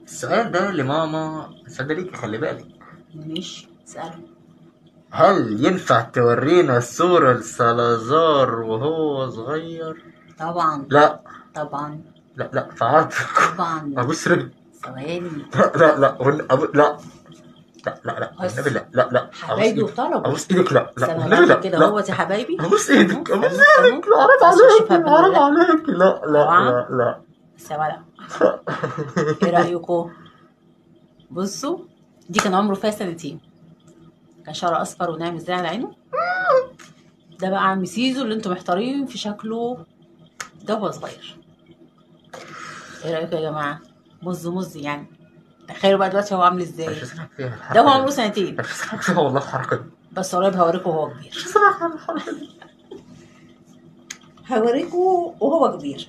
السؤال ده لماما، السؤال ده ليكي خلي بالك. ماشي اسأله. هل ينفع تورينا الصورة لسلازار وهو صغير؟ طبعا. لا طبعا. لا لا، فعاطف. طبعا. ابوس رجل. ثواني. لا لا لا لا لا لا لا بس والنبي، لا لا لا، ابوس حبايبي ايدك، وطلبوا. ابوس ايدك، لا لا استنى والنبي، لحظة لا كده، هو لا، يا حبايبي. ابوس ايدك، ابوس ايدك، استنوا. حرام بس عليك، اشوفها حرام ولا لا. عليك، لا لا طبعا. لا لا. سوا. ايه رأيكم؟ بصوا، دي كان عمره فيها سنتين، كان شعره اصفر وناعم ازاي على عينه. ده بقى عم سيزو اللي انتم محتارين في شكله، ده هو صغير. ايه رأيكم يا جماعة؟ مز يعني. تخيلوا بقى دلوقتي هو عامل ازاي. ده هو عمره سنتين. مش سامعك فيها والله الحركة دي. بس قريب هوريكم وهو كبير. مش سامعك الحركة دي. هوريكم وهو كبير.